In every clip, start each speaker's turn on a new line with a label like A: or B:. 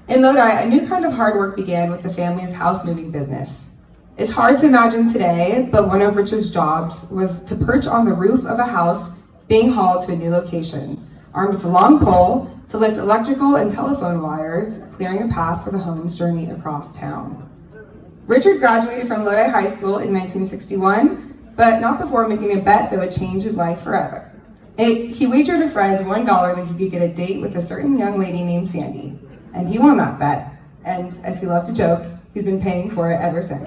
A: In Lodi, a new kind of hard work began with the family's house moving business. It's hard to imagine today, but one of Richard's jobs was to perch on the roof of a house being hauled to a new location, armed with a long pole to lift electrical and telephone wires, clearing a path for the home's journey across town. Richard graduated from Lodi High School in 1961, but not before making a bet that would change his life forever. He wagered a friend $1 that he could get a date with a certain young lady named Sandy, and he won that bet, and as he loved to joke, he's been paying for it ever since.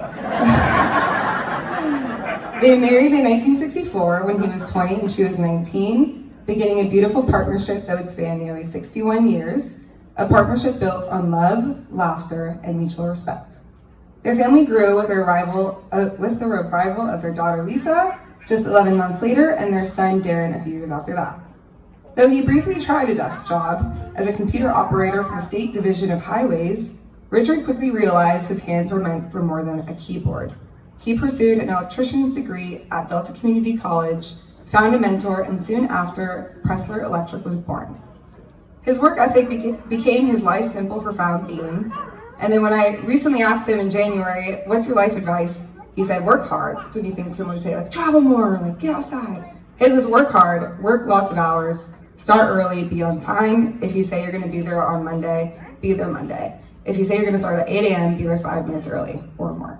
A: They married in 1964 when he was 20 and she was 19, beginning a beautiful partnership that would span nearly 61 years, a partnership built on love, laughter, and mutual respect. Their family grew with the arrival of their daughter Lisa just 11 months later, and their son Darren a few years after that. Though he briefly tried a desk job as a computer operator for the State Division of Highways, Richard quickly realized his hands were meant for more than a keyboard. He pursued an electrician's degree at Delta Community College, found a mentor, and soon after, Preszler Electric was born. His work ethic became his life's simple, profound theme. And then when I recently asked him in January, what's your life advice? He said, work hard. So you think someone would say, like, travel more, like, get outside. His was work hard, work lots of hours, start early, be on time. If you say you're gonna be there on Monday, be there Monday. If you say you're gonna start at 8 a.m., be there 5 minutes early or more.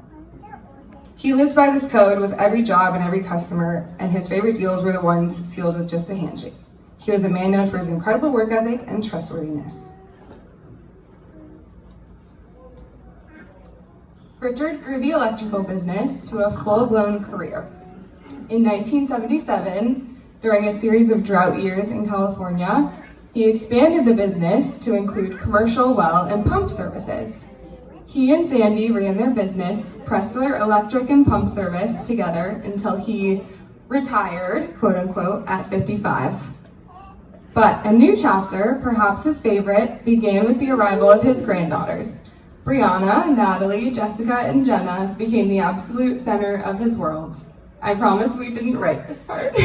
A: He lived by this code with every job and every customer, and his favorite deals were the ones sealed with just a handshake. He was a man known for his incredible work ethic and trustworthiness.
B: Richard grew the electrical business to a full-blown career. In 1977, during a series of drought years in California, he expanded the business to include commercial well and pump services. He and Sandy ran their business, Preszler Electric and Pump Service, together until he retired, quote unquote, at 55. But a new chapter, perhaps his favorite, began with the arrival of his granddaughters. Brianna, Natalie, Jessica, and Jenna became the absolute center of his world. I promise we didn't write this part.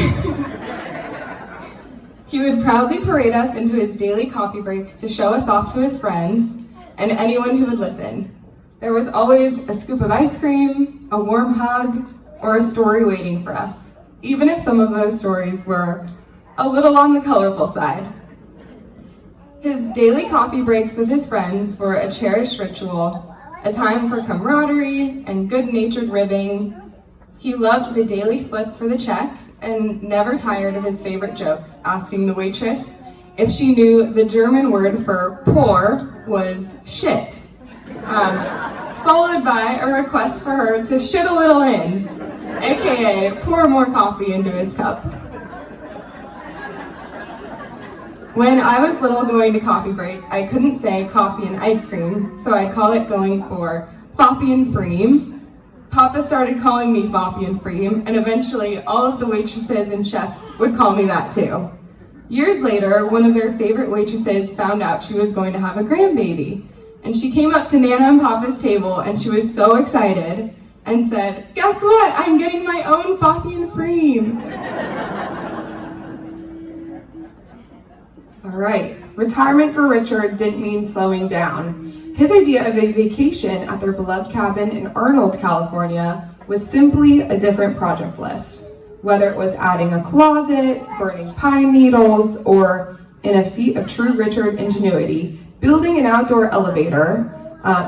B: He would proudly parade us into his daily coffee breaks to show us off to his friends and anyone who would listen. There was always a scoop of ice cream, a warm hug, or a story waiting for us, even if some of those stories were a little on the colorful side. His daily coffee breaks with his friends were a cherished ritual, a time for camaraderie and good-natured ribbing. He loved the daily flip for the check and never tired of his favorite joke, asking the waitress if she knew the German word for poor was shit, followed by a request for her to shit a little in, aka pour more coffee into his cup. When I was little going to coffee break, I couldn't say coffee and ice cream, so I'd call it going for Foffy and Freem. Papa started calling me Foffy and Freem, and eventually all of the waitresses and chefs would call me that too. Years later, one of their favorite waitresses found out she was going to have a grandbaby, and she came up to Nana and Papa's table, and she was so excited, and said, "Guess what? I'm getting my own Foffy and Freem."
A: All right, retirement for Richard didn't mean slowing down. His idea of a vacation at their beloved cabin in Arnold, California was simply a different project list. Whether it was adding a closet, burning pine needles, or in a feat of true Richard ingenuity, building an outdoor elevator,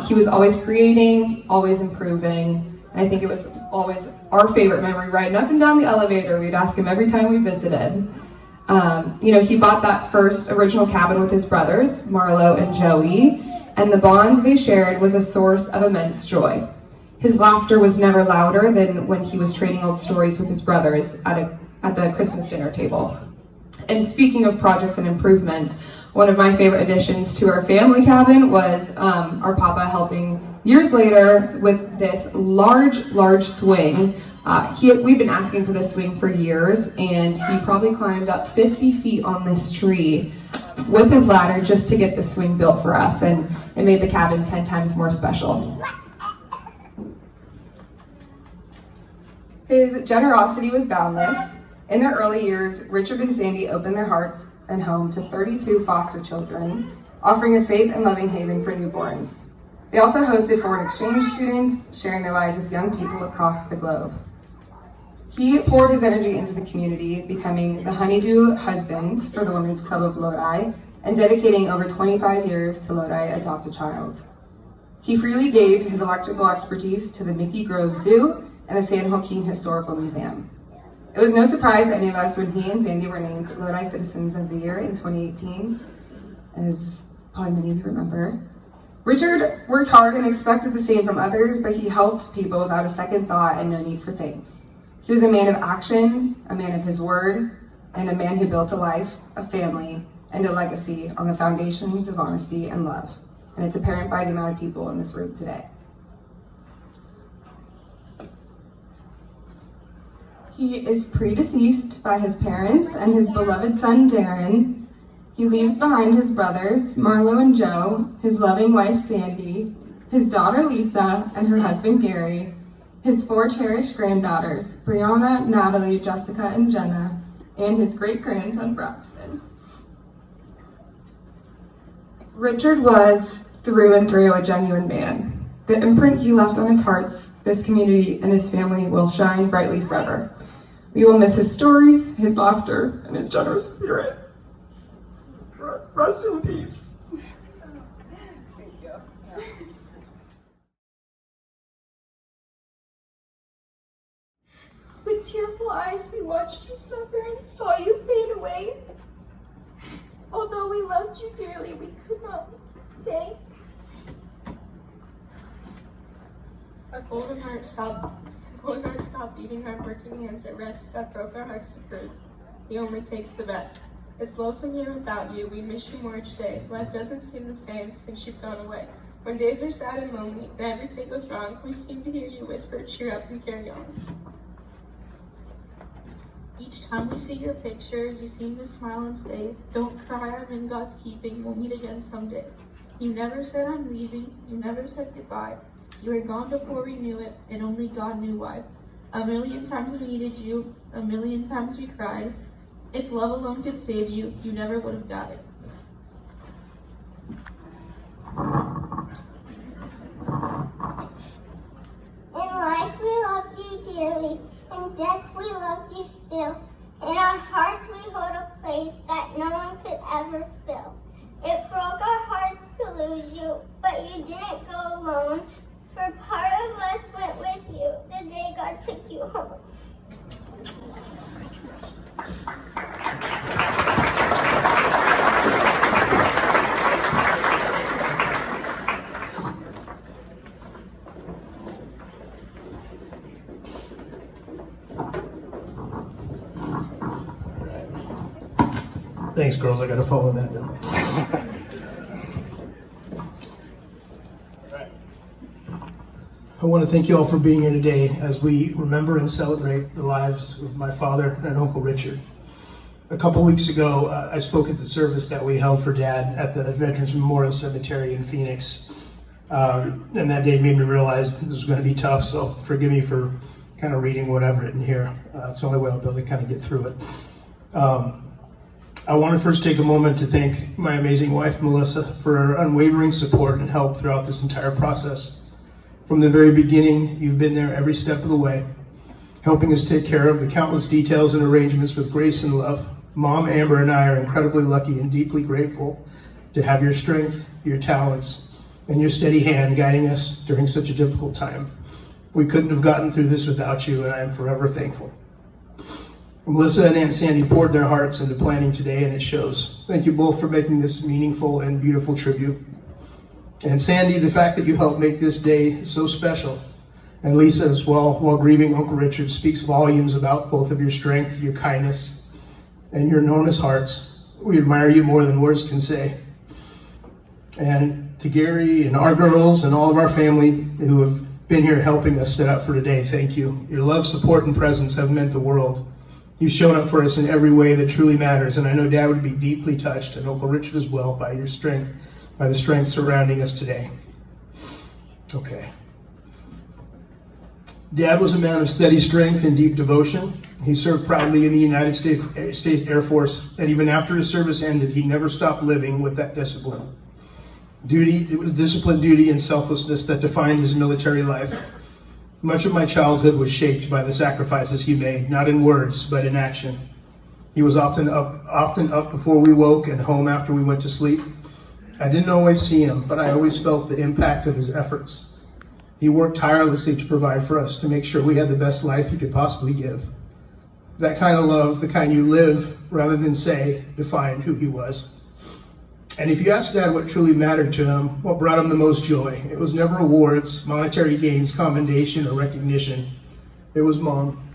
A: he was always creating, always improving. And I think it was always our favorite memory, riding up and down the elevator. We'd ask him every time we visited. He bought that first original cabin with his brothers, Marlo and Joey, and the bond they shared was a source of immense joy. His laughter was never louder than when he was trading old stories with his brothers at the Christmas dinner table. And speaking of projects and improvements, one of my favorite additions to our family cabin was our Papa helping years later with this large swing. We've been asking for this swing for years, and he probably climbed up 50 feet on this tree with his ladder just to get the swing built for us, and it made the cabin 10 times more special. His generosity was boundless. In their early years, Richard and Sandy opened their hearts and home to 32 foster children, offering a safe and loving haven for newborns. They also hosted foreign exchange students, sharing their lives with young people across the globe. He poured his energy into the community, becoming the honeydew husband for the Women's Club of Lodi and dedicating over 25 years to Lodi Adopt a Child. He freely gave his electrical expertise to the Mickey Grove Zoo and the San Joaquin Historical Museum. It was no surprise to any of us when he and Sandy were named Lodi Citizens of the Year in 2018, as probably many of you remember. Richard worked hard and expected the same from others, but he helped people without a second thought and no need for thanks. He was a man of action, a man of his word, and a man who built a life, a family, and a legacy on the foundations of honesty and love. And it's apparent by the amount of people in this room today.
B: He is predeceased by his parents and his beloved son, Darren. He leaves behind his brothers, Marlo and Joe, his loving wife, Sandy, his daughter, Lisa, and her husband, Gary, his 4 cherished granddaughters, Brianna, Natalie, Jessica, and Jenna, and his great-grandson, Braxton. Richard was, through and through, a genuine man. The imprint he left on his hearts, this community, and his family will shine brightly forever. We will miss his stories, his laughter, and his generous spirit. Rest in peace.
A: Thank you.
C: With tearful eyes, we watched you suffer and saw you fade away. Although we loved you dearly, we could not stay.
D: Our golden heart stopped beating, heartbreaking hands at rest that broke our hearts to fruit. He only takes the best. It's lonesome here without you. We miss you more each day. Life doesn't seem the same since you've gone away. When days are sad and lonely and everything goes wrong, we seem to hear you whisper, cheer up and carry on. Each time we see your picture, you seem to smile and say, don't cry, I'm in God's keeping, we'll meet again someday. You never said I'm leaving, you never said goodbye. You were gone before we knew it, and only God knew why. A million times we needed you, a million times we cried. If love alone could save you, you never would have died.
C: In life we loved you dearly, in death we loved you still. In our hearts we hold a place that no one could ever fill. It broke our hearts to lose you, but you didn't go alone. For part of us went with you the day God took you home.
E: Thanks, girls. I got to follow that down. I want to thank you all for being here today as we remember and celebrate the lives of my father and Uncle Richard. A couple weeks ago, I spoke at the service that we held for Dad at the Veterans Memorial Cemetery in Phoenix. And that day made me realize this was going to be tough, so forgive me for kind of reading what I've written here. It's the only way I'll be able to kind of get through it. I want to first take a moment to thank my amazing wife, Melissa, for her unwavering support and help throughout this entire process. From the very beginning, you've been there every step of the way, helping us take care of the countless details and arrangements with grace and love. Mom, Amber, and I are incredibly lucky and deeply grateful to have your strength, your talents, and your steady hand guiding us during such a difficult time. We couldn't have gotten through this without you, and I am forever thankful. Melissa and Aunt Sandy poured their hearts into planning today, and it shows. Thank you both for making this meaningful and beautiful tribute. And Sandy, the fact that you helped make this day so special, and Lisa as well, while grieving Uncle Richard, speaks volumes about both of your strength, your kindness, and your enormous hearts. We admire you more than words can say. And to Gary and our girls and all of our family who have been here helping us set up for today, thank you. Your love, support, and presence have meant the world. You've shown up for us in every way that truly matters, and I know Dad would be deeply touched, and Uncle Richard as well, by your strength, by the strength surrounding us today. Okay. Dad was a man of steady strength and deep devotion. He served proudly in the United States Air Force, and even after his service ended, he never stopped living with that discipline. discipline, duty, and selflessness that defined his military life. Much of my childhood was shaped by the sacrifices he made, not in words, but in action. He was often up before we woke and home after we went to sleep. I didn't always see him, but I always felt the impact of his efforts. He worked tirelessly to provide for us, to make sure we had the best life he could possibly give. That kind of love, the kind you live rather than say, defined who he was. And if you ask Dad what truly mattered to him, what brought him the most joy, it was never awards, monetary gains, commendation, or recognition. It was Mom.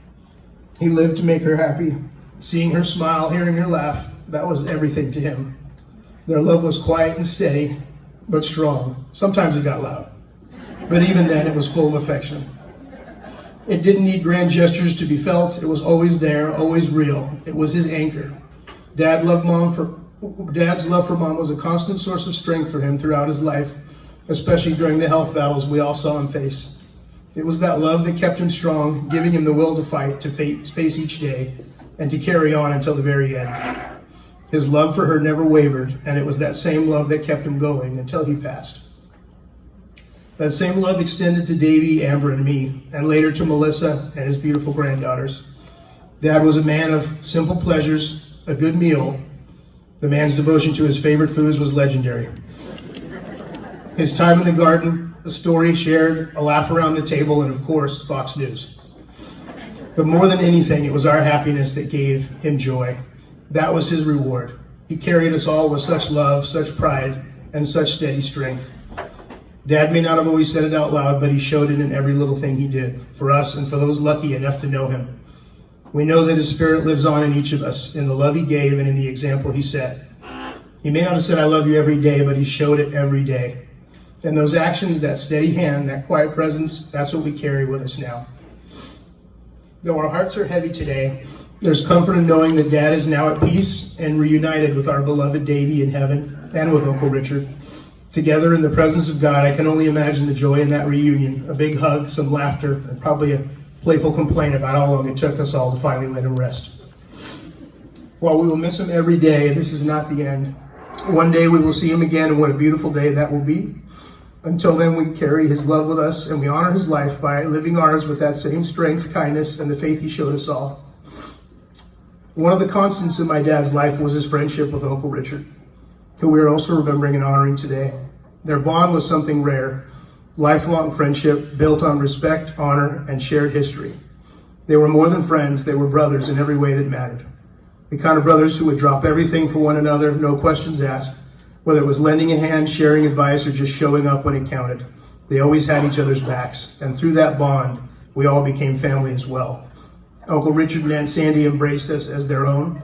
E: He lived to make her happy. Seeing her smile, hearing her laugh, that was everything to him. Their love was quiet and steady, but strong. Sometimes it got loud. But even then, it was full of affection. It didn't need grand gestures to be felt. It was always there, always real. It was his anchor. Dad's love for Mom was a constant source of strength for him throughout his life, especially during the health battles we all saw him face. It was that love that kept him strong, giving him the will to fight, to face each day, and to carry on until the very end. His love for her never wavered, and it was that same love that kept him going until he passed. That same love extended to Davy, Amber, and me, and later to Melissa and his beautiful granddaughters. Dad was a man of simple pleasures, a good meal. The man's devotion to his favorite foods was legendary. His time in the garden, a story shared, a laugh around the table, and of course, Fox News. But more than anything, it was our happiness that gave him joy. That was his reward. He carried us all with such love, such pride, and such steady strength. Dad may not have always said it out loud, but he showed it in every little thing he did, for us and for those lucky enough to know him. We know that his spirit lives on in each of us, in the love he gave and in the example he set. He may not have said, "I love you" every day, but he showed it every day. And those actions, that steady hand, that quiet presence, that's what we carry with us now. Though our hearts are heavy today, there's comfort in knowing that Dad is now at peace and reunited with our beloved Davy in heaven and with Uncle Richard. Together in the presence of God, I can only imagine the joy in that reunion, a big hug, some laughter, and probably a playful complaint about how long it took us all to finally let him rest. While we will miss him every day, this is not the end. One day we will see him again, and what a beautiful day that will be. Until then, we carry his love with us, and we honor his life by living ours with that same strength, kindness, and the faith he showed us all. One of the constants in my dad's life was his friendship with Uncle Richard, who we are also remembering and honoring today. Their bond was something rare, lifelong friendship built on respect, honor, and shared history. They were more than friends, they were brothers in every way that mattered. The kind of brothers who would drop everything for one another, no questions asked, whether it was lending a hand, sharing advice, or just showing up when it counted. They always had each other's backs, and through that bond, we all became family as well. Uncle Richard and Aunt Sandy embraced us as their own,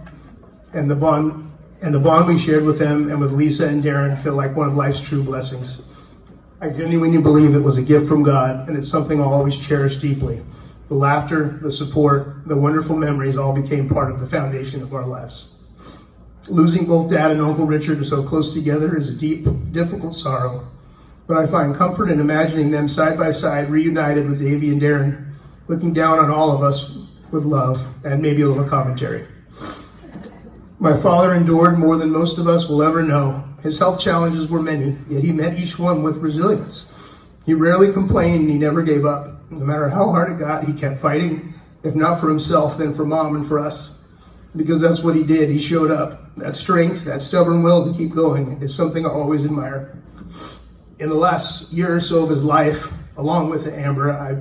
E: and the bond we shared with them and with Lisa and Darren felt like one of life's true blessings. I genuinely believe it was a gift from God, and it's something I'll always cherish deeply. The laughter, the support, the wonderful memories all became part of the foundation of our lives. Losing both Dad and Uncle Richard so close together is a deep, difficult sorrow, but I find comfort in imagining them side by side, reunited with Davy and Darren, looking down on all of us with love and maybe a little commentary. My father endured more than most of us will ever know. His health challenges were many, yet he met each one with resilience. He rarely complained and he never gave up. No matter how hard it got, he kept fighting, if not for himself, then for Mom and for us. Because that's what he did, he showed up. That strength, that stubborn will to keep going is something I always admire. In the last year or so of his life, along with Amber, I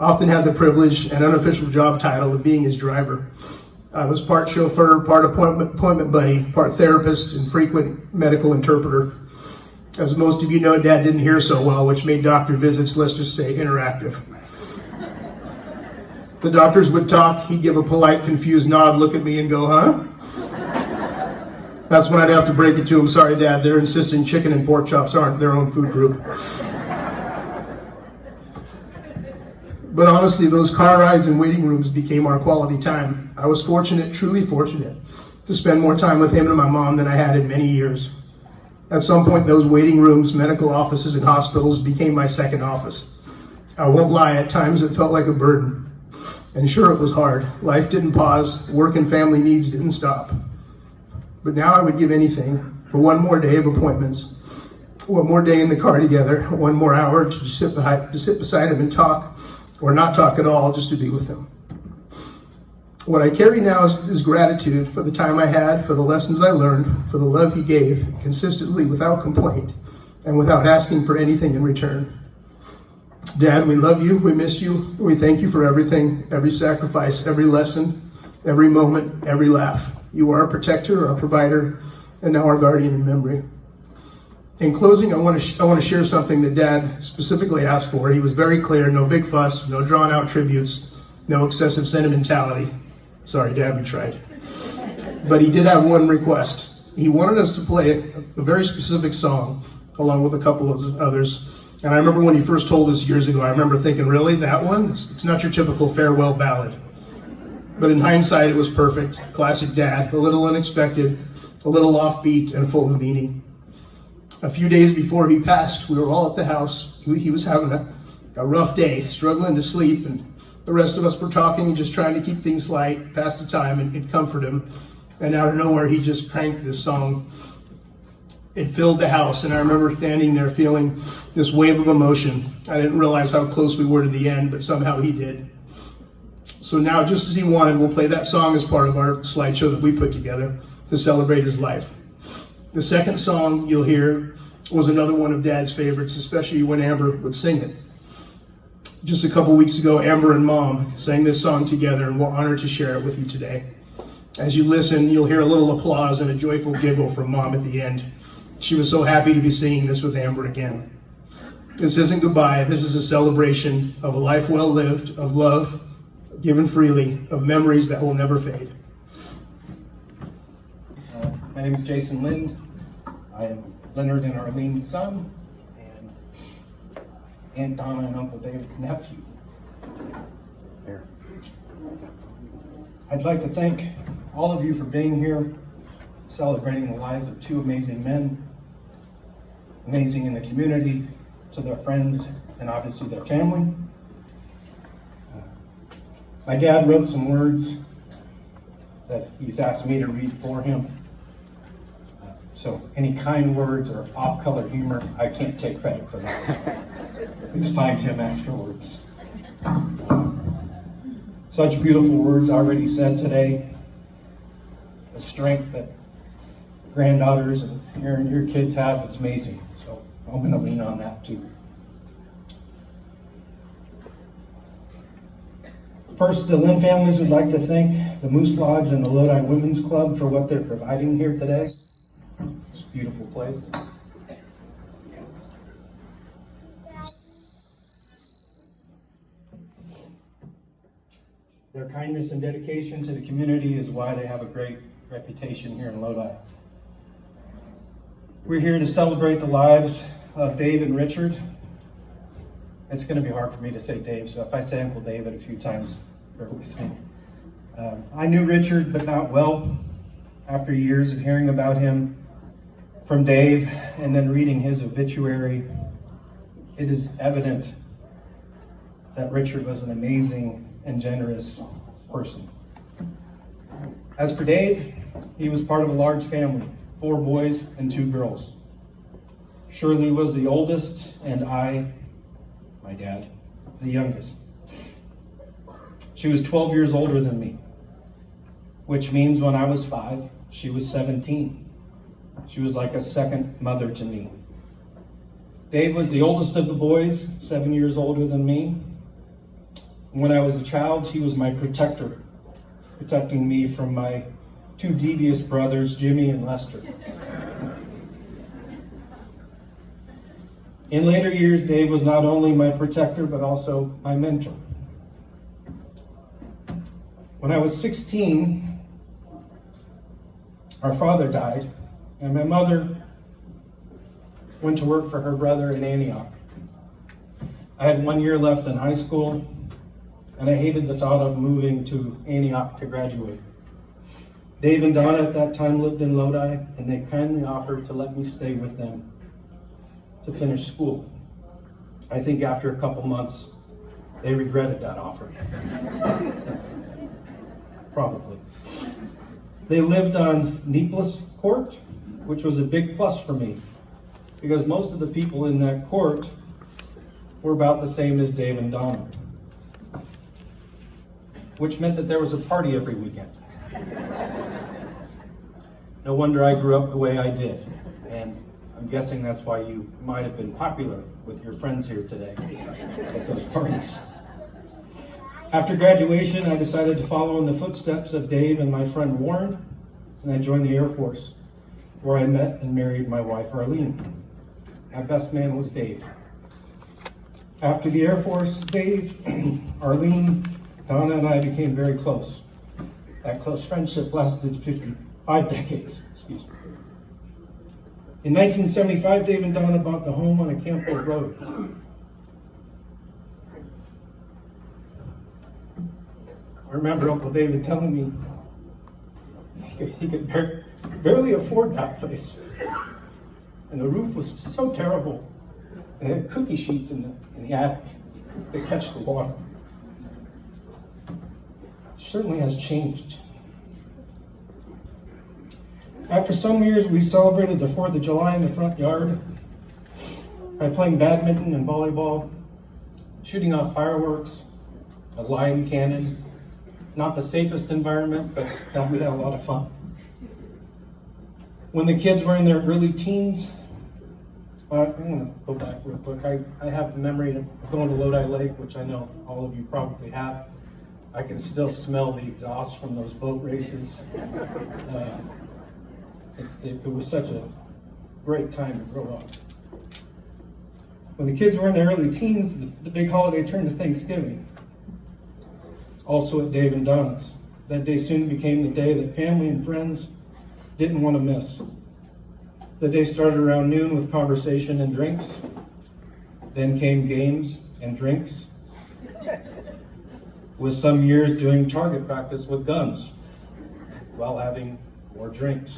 E: often had the privilege and unofficial job title of being his driver. I was part chauffeur, part appointment buddy, part therapist, and frequent medical interpreter. As most of you know, Dad didn't hear so well, which made doctor visits, let's just say, interactive. The doctors would talk, he'd give a polite, confused nod, look at me and go, "Huh?" That's when I'd have to break it to him, "Sorry, Dad, they're insisting chicken and pork chops aren't their own food group." But honestly, those car rides and waiting rooms became our quality time. I was fortunate, truly fortunate, to spend more time with him and my mom than I had in many years. At some point, those waiting rooms, medical offices, and hospitals became my second office. I won't lie, at times it felt like a burden. And sure, it was hard. Life didn't pause, work and family needs didn't stop. But now I would give anything for one more day of appointments. one more day in the car together, one more hour to sit beside him and talk, or not talk at all, just to be with him. What I carry now is gratitude for the time I had, for the lessons I learned, for the love he gave consistently without complaint and without asking for anything in return. Dad, we love you, we miss you, we thank you for everything, every sacrifice, every lesson, every moment, every laugh. You are our protector, our provider, and now our guardian in memory. In closing, I want to share something that Dad specifically asked for. He was very clear, no big fuss, no drawn out tributes, no excessive sentimentality. Sorry, Dad, we tried. But he did have one request. He wanted us to play a very specific song, along with a couple of others. And I remember when he first told us years ago, I remember thinking, really, that one? It's not your typical farewell ballad. But in hindsight, it was perfect. Classic Dad, a little unexpected, a little offbeat, and full of meaning. A few days before he passed, we were all at the house. He was having a rough day, struggling to sleep, and the rest of us were talking, just trying to keep things light, pass the time, and comfort him. And out of nowhere, he just cranked this song. It filled the house, and I remember standing there feeling this wave of emotion. I didn't realize how close we were to the end, but somehow he did. So now, just as he wanted, we'll play that song as part of our slideshow that we put together to celebrate his life. The second song you'll hear was another one of Dad's favorites, especially when Amber would sing it. Just a couple weeks ago, Amber and Mom sang this song together, and we're honored to share it with you today. As you listen, you'll hear a little applause and a joyful giggle from Mom at the end. She was so happy to be singing this with Amber again. This isn't goodbye. This is a celebration of a life well lived, of love given freely, of memories that will never fade.
F: My name is Jason Lind. I am Leonard and Arlene's son, and Aunt Donna and Uncle David's nephew. Here. I'd like to thank all of you for being here, celebrating the lives of two amazing men, amazing in the community, to their friends, and obviously their family. My dad wrote some words that he's asked me to read for him. So any kind words or off-color humor, I can't take credit for that. Please find him afterwards. Such beautiful words already said today. The strength that granddaughters and your kids have is amazing. So I'm going to lean on that too. First, the Lind families would like to thank the Moose Lodge and the Lodi Women's Club for what they're providing here today. It's a beautiful place. Their kindness and dedication to the community is why they have a great reputation here in Lodi. We're here to celebrate the lives of Dave and Richard. It's going to be hard for me to say Dave, so if I say Uncle David a few times, bear with me. I knew Richard, but not well. After years of hearing about him from Dave and then reading his obituary, it is evident that Richard was an amazing and generous person. As for Dave, he was part of a large family, 4 boys and 2 girls. Shirley was the oldest, and I, my dad, the youngest. She was 12 years older than me, which means when I was 5, she was 17. She was like a second mother to me. Dave was the oldest of the boys, 7 years older than me. When I was a child, he was my protector, protecting me from my 2 devious brothers, Jimmy and Lester. In later years, Dave was not only my protector, but also my mentor. When I was 16, our father died, and my mother went to work for her brother in Antioch. I had 1 year left in high school, and I hated the thought of moving to Antioch to graduate. Dave and Donna at that time lived in Lodi, and they kindly offered to let me stay with them to finish school. I think after a couple months, they regretted that offer. Probably. They lived on Neeples Court, which was a big plus for me. because most of the people in that court were about the same as Dave and Donna, which meant that there was a party every weekend. No wonder I grew up the way I did, and I'm guessing that's why you might have been popular with your friends here today at those parties. After graduation, I decided to follow in the footsteps of Dave and my friend Warren, and I joined the Air Force, where I met and married my wife Arlene. My best man was Dave. After the Air Force, Dave, Arlene, Donna, and I became very close. That close friendship lasted 55 decades. Excuse me. In 1975, Dave and Donna bought the home on a Campo Road. I remember Uncle David telling me he could barely afford that place. And the roof was so terrible. They had cookie sheets in the attic to catch the water. It certainly has changed. After some years, we celebrated the 4th of July in the front yard by playing badminton and volleyball, shooting off fireworks, a lime cannon. Not the safest environment, but we had a lot of fun. When the kids were in their early teens, I'm going to go back real quick. I have the memory of going to Lodi Lake, which I know all of you probably have. I can still smell the exhaust from those boat races. It was such a great time to grow up. When the kids were in their early teens, the big holiday turned to Thanksgiving. Also at Dave and Donna's. That day soon became the day that family and friends didn't want to miss. The day started around noon with conversation and drinks. Then came games and drinks. With some years doing target practice with guns while having more drinks.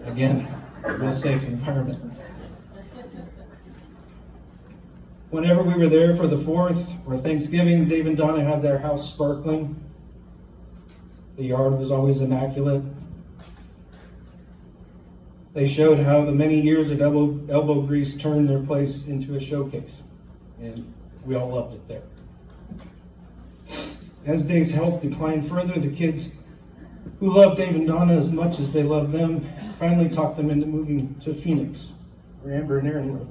F: Again, a real safe environment. Whenever we were there for the 4th or Thanksgiving, Dave and Donna had their house sparkling. The yard was always immaculate. They showed how the many years of elbow grease turned their place into a showcase, and we all loved it there. As Dave's health declined further, the kids who loved Dave and Donna as much as they loved them finally talked them into moving to Phoenix, where Amber and Aaron live.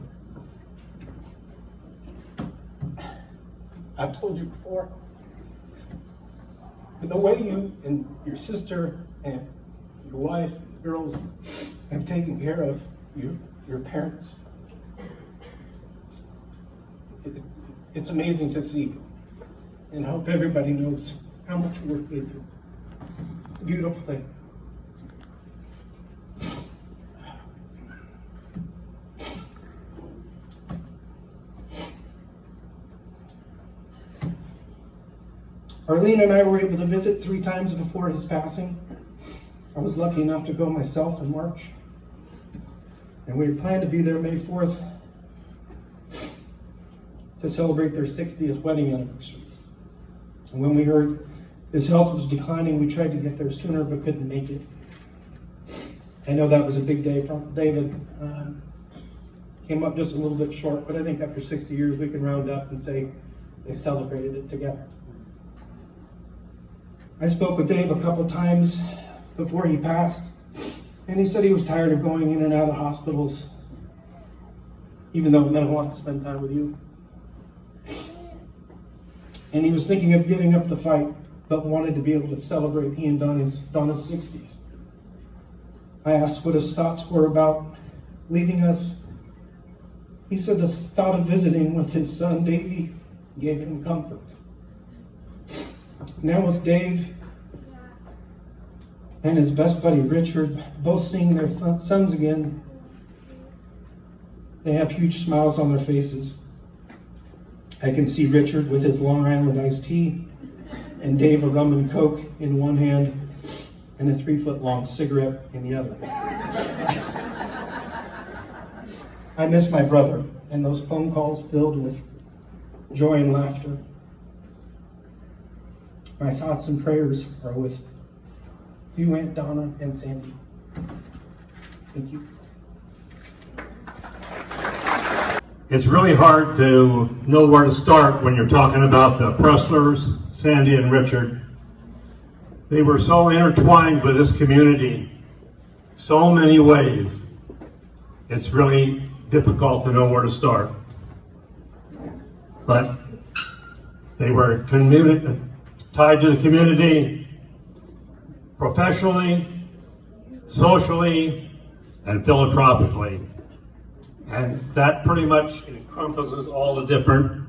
F: I've told you before, but the way you and your sister and your wife and the girls have taken care of your parents, it's amazing to see, and I hope everybody knows how much work they do. It's a beautiful thing. Arlene and I were able to visit 3 times before his passing. I was lucky enough to go myself in March. And we had planned to be there May 4th to celebrate their 60th wedding anniversary. And when we heard his health was declining, we tried to get there sooner but couldn't make it. I know that was a big day for David. Came up just a little bit short, but I think after 60 years we can round up and say they celebrated it together. I spoke with Dave a couple times before he passed, and he said he was tired of going in and out of hospitals, even though it meant a lot to spend time with you. And he was thinking of giving up the fight, but wanted to be able to celebrate he and Donna's 60s. I asked what his thoughts were about leaving us. He said the thought of visiting with his son Davey gave him comfort. Now with Dave and his best buddy Richard both seeing their sons again, they have huge smiles on their faces. I can see Richard with his Long Island iced tea and Dave a rum and coke in one hand and a 3-foot-long cigarette in the other. I miss my brother and those phone calls filled with joy and laughter. My thoughts and prayers are with you, Aunt Donna and Sandy. Thank you.
G: It's really hard to know where to start when you're talking about the Preslers, Sandy and Richard. They were so intertwined with this community, so many ways. It's really difficult to know where to start. But they were tied to the community professionally, socially, and philanthropically. And that pretty much encompasses all the different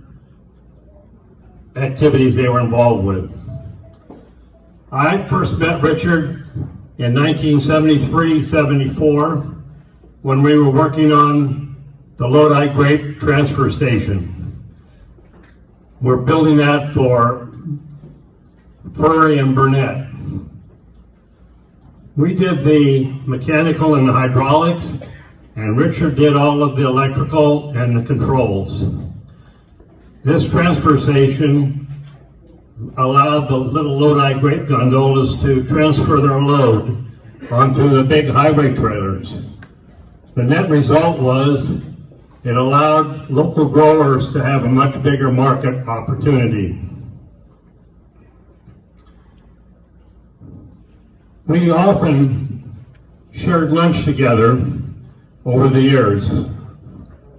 G: activities they were involved with. I first met Richard in 1973-74 when we were working on the Lodi Grape Transfer Station. We're building that for Furry and Burnett. We did the mechanical and the hydraulics, and Richard did all of the electrical and the controls. This transfer station allowed the little Lodi grape gondolas to transfer their load onto the big highway trailers. The net result was it allowed local growers to have a much bigger market opportunity. We often shared lunch together over the years,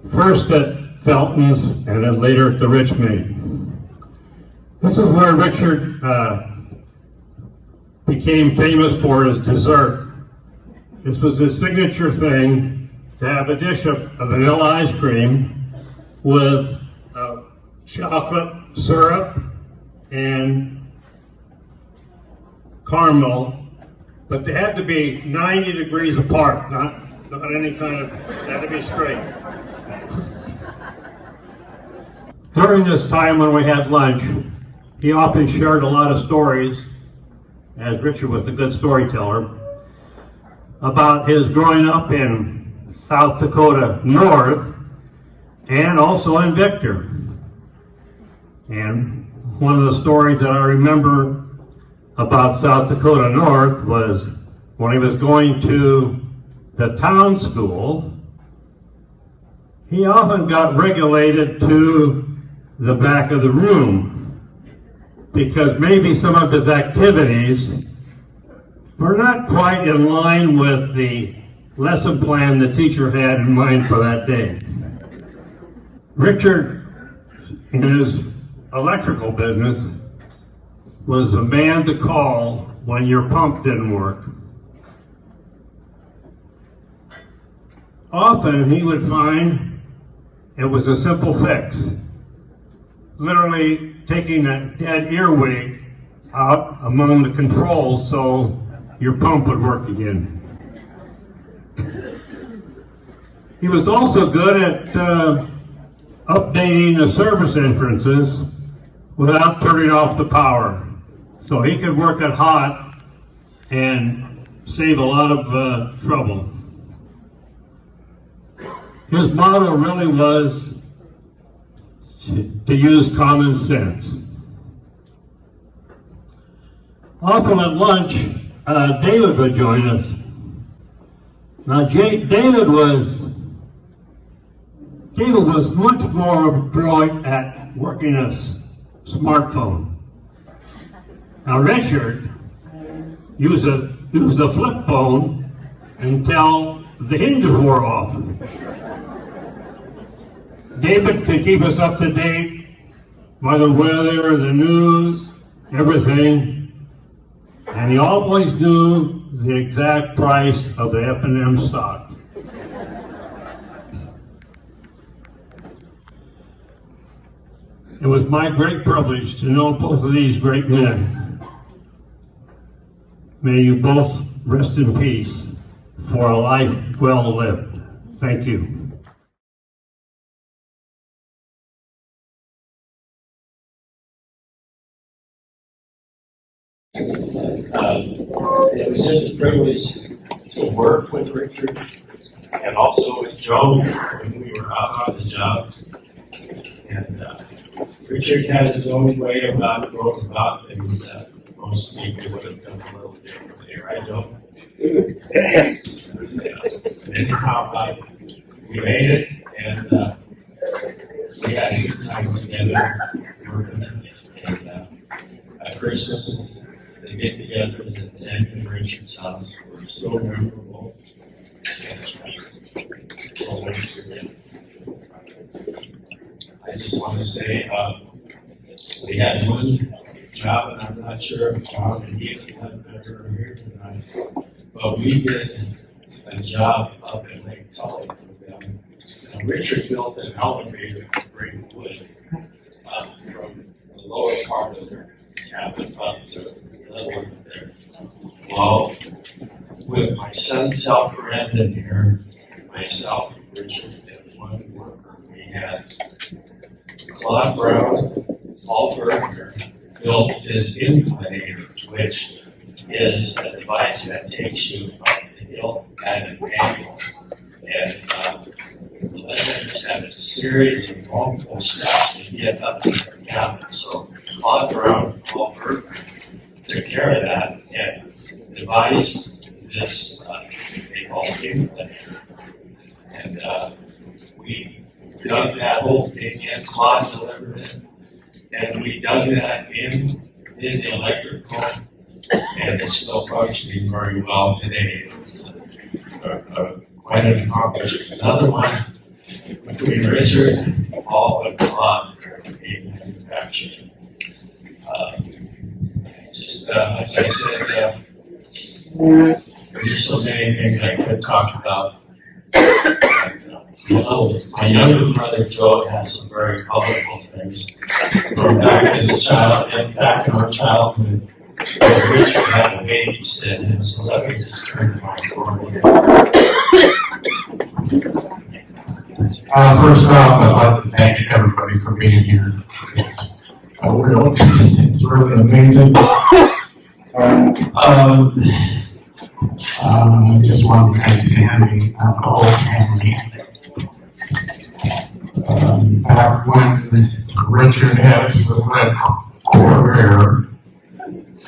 G: first at Felton's and then later at the Rich Maid. This is where Richard became famous for his dessert. This was his signature thing, to have a dish of vanilla ice cream with chocolate syrup and caramel, but they had to be 90 degrees apart, not any kind of, they had to be straight. During this time when we had lunch, he often shared a lot of stories, as Richard was a good storyteller, about his growing up in South Dakota North and also in Victor. And one of the stories that I remember about South Dakota North was when he was going to the town school, he often got regulated to the back of the room because maybe some of his activities were not quite in line with the lesson plan the teacher had in mind for that day. Richard, in his electrical business, was a man to call when your pump didn't work. Often he would find it was a simple fix. Literally taking that dead earwig out among the controls so your pump would work again. He was also good at updating the service entrances without turning off the power. So he could work it hot and save a lot of trouble. His motto really was to use common sense. Often at lunch, David would join us. Now, David was much more adroit at working a smartphone. Now, Richard used a flip phone until the hinges wore off. David could keep us up to date by the weather, the news, everything, and he always knew the exact price of the F&M stock. It was my great privilege to know both of these great men. May you both rest in peace for a life well lived. Thank you.
H: It was just a privilege to work with Richard and also with Joe when we were out on the job. And Richard had his own way about going about things that most people would have done a little differently, right, Joe? Yes. Anyhow, we made it, and we had a good time together. And at Christmas, the get-togethers at Sam and Richard's house were so memorable. I just want to say, we had one job, and I'm not sure if John and Neil have ever here tonight, but we did a job up in Lake Tully. Richard built an elevator to bring wood from the lower part of their cabin up to the other one there. Well, with my son's help, Brandon here, myself, Richard, and one worker, we had Claude Brown, Paul Berger, built this inclinator, which is a device that takes you up the hill at an angle. And the elevators have a series of multiple steps to get up to their cabin. So Claude Brown and Paul Berger took care of that and devised this they call inclinator. And we dug that whole thing in, Claude delivered it, and we dug that in the electrical, and it's still functioning very well today. It's quite an accomplishment. Another one between Richard, Paul, and Claude being manufactured. Just as I said, there's just so many things I could talk about. My younger brother Joe has some very colorful things. Going back to the child and back in our childhood, Richard had a babysit, and so let me just turn my phone here.
I: First off, I'd like to thank everybody for being here. It's really amazing. I just want to thank Sandy and the whole family. Back when Richard had his little red Corvair,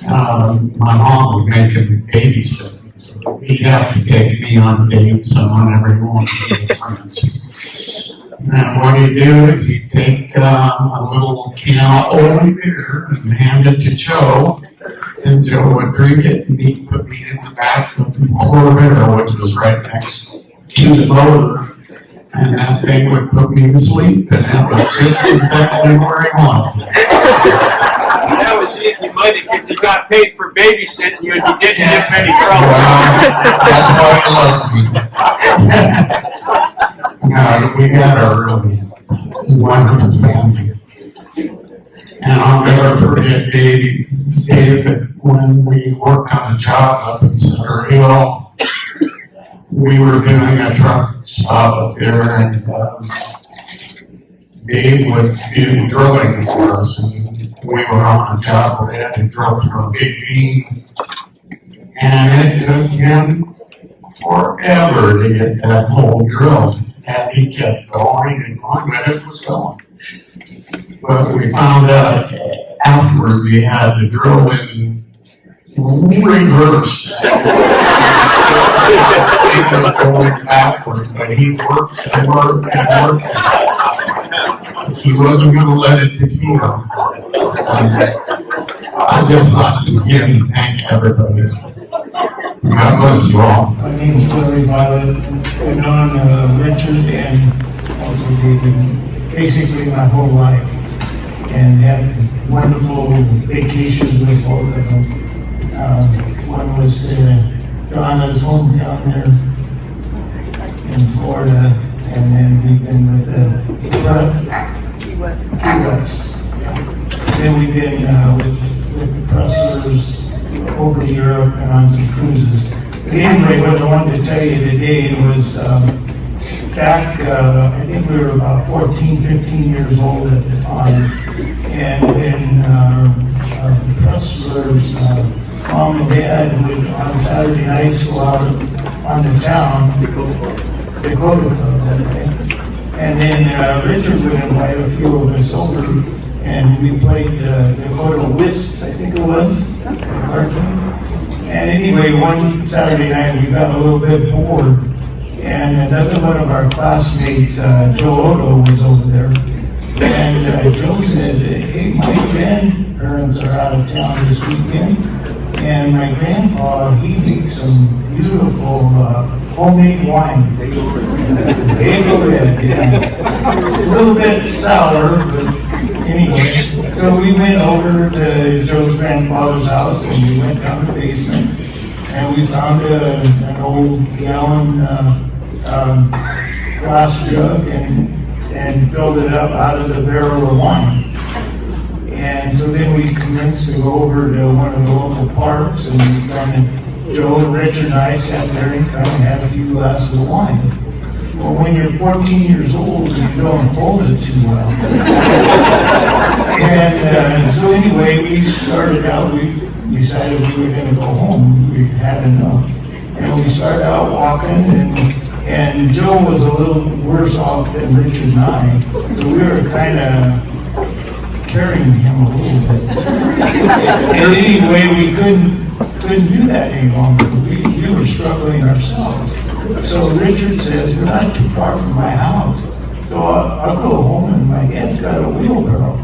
I: my mom would make him babysit. So he'd have to take me on dates on every one of his friends. And what he'd do is he'd take a little can of oily beer and hand it to Joe, and Joe would drink it, and he'd put me in the back of the Corvair, which was right next to the motor, and that thing would put me to sleep, and that was just exactly where he wanted it.
J: That was easy money because he got paid for babysitting you and he didn't give any trouble.
I: Well, that's why he loved me. No, we had a really wonderful family. And I'll never forget David, when we worked on a job up in Center Hill. We were doing a truck stop up there, and Dave would do drilling for us, and we were on a job where we had to drill through a big beam, and it took him forever to get that hole drilled, and he kept going and going, but it was going. But we found out afterwards he had the drill in reversed. He was going backwards, but he worked and worked and worked. He wasn't going to let it defeat him. I just like to again thank everybody. God bless you all.
K: My name is Larry Violet. I've known Richard and also David basically my whole life, and had wonderful vacations with both of them. One was Donna's hometown there in Florida, and then we've been with Key West. Then we've been with the Preslers over to Europe and on some cruises. But anyway, what I wanted to tell you today was back, I think we were about 14, 15 years old at the time, and then the Preslers, Mom and Dad would on Saturday nights go out on the town, the Dakota Club that day. And then Richard would invite a few of us over, and we played Dakota Whist, I think it was. And anyway, one Saturday night we got a little bit bored, and another one of our classmates, Joe Odo, was over there. Joe said, hey, my grandparents are out of town this weekend, and my grandpa, he makes some beautiful homemade wine. Bagel Red, yeah. A little bit sour, but anyway. So we went over to Joe's grandfather's house, and we went down the basement, and we found an old gallon glass jug and filled it up out of the barrel of wine. And so then we commenced to go over to one of the local parks, and Joe and Richard and I sat there and kind of had a few glasses of wine. Well, when you're 14 years old, you don't hold it too well. And so anyway, we started out, we decided we were going to go home. We had enough. And we started out walking, and Joe was a little worse off than Richard and I. So we were kind of carrying him a little bit. And anyway, we couldn't do that any longer. We were struggling ourselves. So Richard says, we're not too far from my house. So I'll go home, and my dad's got a wheelbarrow.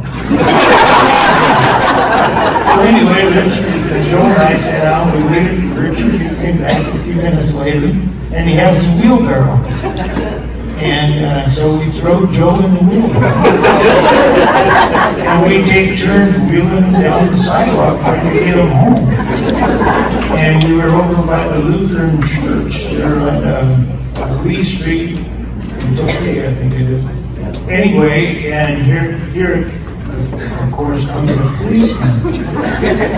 K: So anyway, Joe and I sat down, we waited for Richard. He came back a few minutes later, and he has a wheelbarrow. And so we throw Joe in the wheelbarrow. And we take turns wheeling him down the sidewalk trying to get him home. And we were over by the Lutheran church there on Lee Street, Kentucky, I think it is. Anyway, and here of course comes a policeman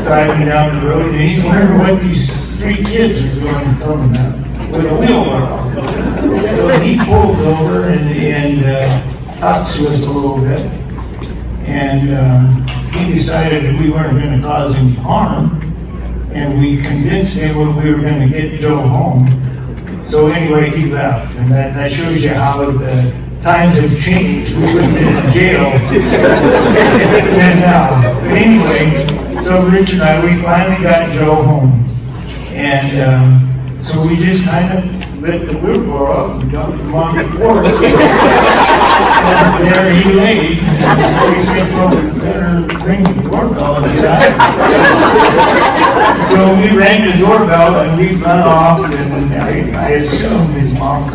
K: driving down the road, and he's wondering what these three kids are doing coming up with a wheelbarrow. So he pulls over and talks to us a little bit, and he decided that we weren't going to cause any harm, and we convinced him that we were going to get Joe home. So anyway, he left, and that shows you how the times have changed. We would have been in jail and now. But anyway, so Rich and I, we finally got Joe home, and so we just kind of lit the wheelbarrow up and dumped him on the porch. And there he laid. So we said, well, we better ring the doorbell and get out of here. So we rang the doorbell and we run off, and I assumed his mom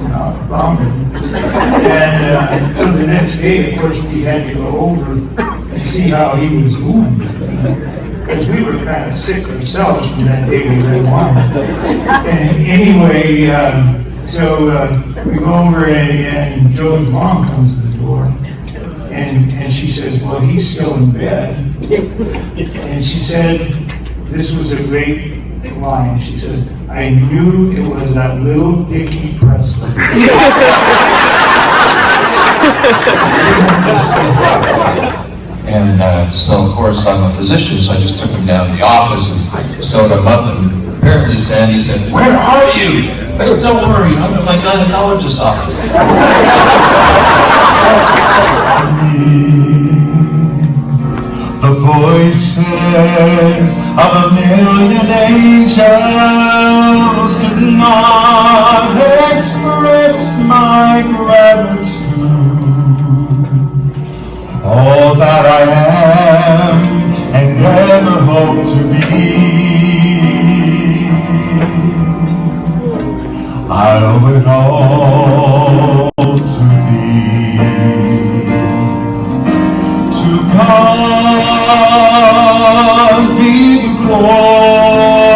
K: found him. And so the next day, of course, we had to go over and see how he was doing. Because we were kind of sick ourselves from that day we red wine. And anyway, so we go over and Joe's mom comes to the door, and she says, well, he's still in bed. And she said, this was a great line. She says, I knew it was that little Dickie Preszler.
L: And so, of course, I'm a physician, so I just took him down to the office and sewed him up. And apparently, Sandy said, where are you? I said, don't worry, I'm at my gynecologist's office.
I: The voices of a million angels could not express my gratitude. All that I am and ever hope to be, I owe it all to thee. To God be the glory,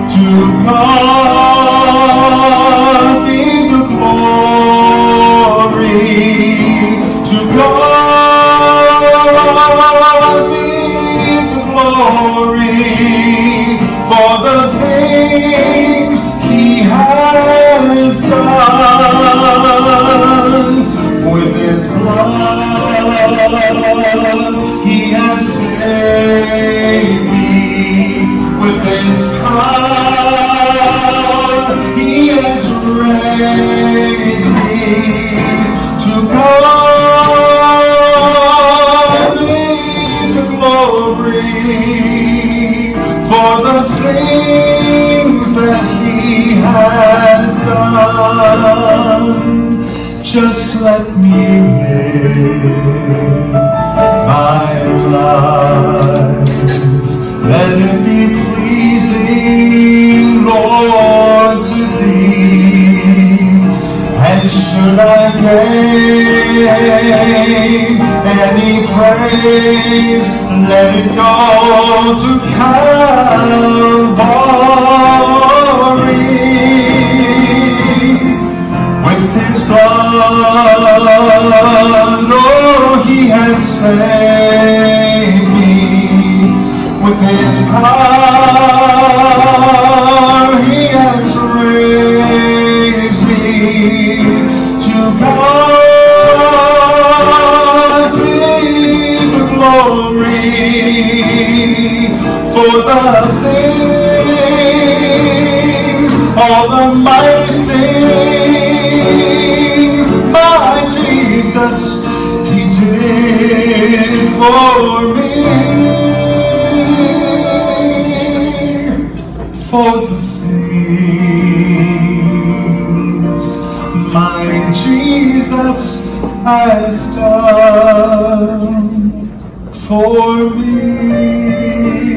I: to God be the glory, to God be the glory for the things He has done. With His blood He has saved me. With His power He has raised me. To God be the glory for the things that He has done. Just let me live my life. Let it be pleasing, Lord, to Thee. And should I gain any praise, let it go to Calvary. With His blood, oh, He has saved me. With His power, He has raised me. To God be the glory for the things, all the mighty things my Jesus He did for me. For the things my Jesus has done for me.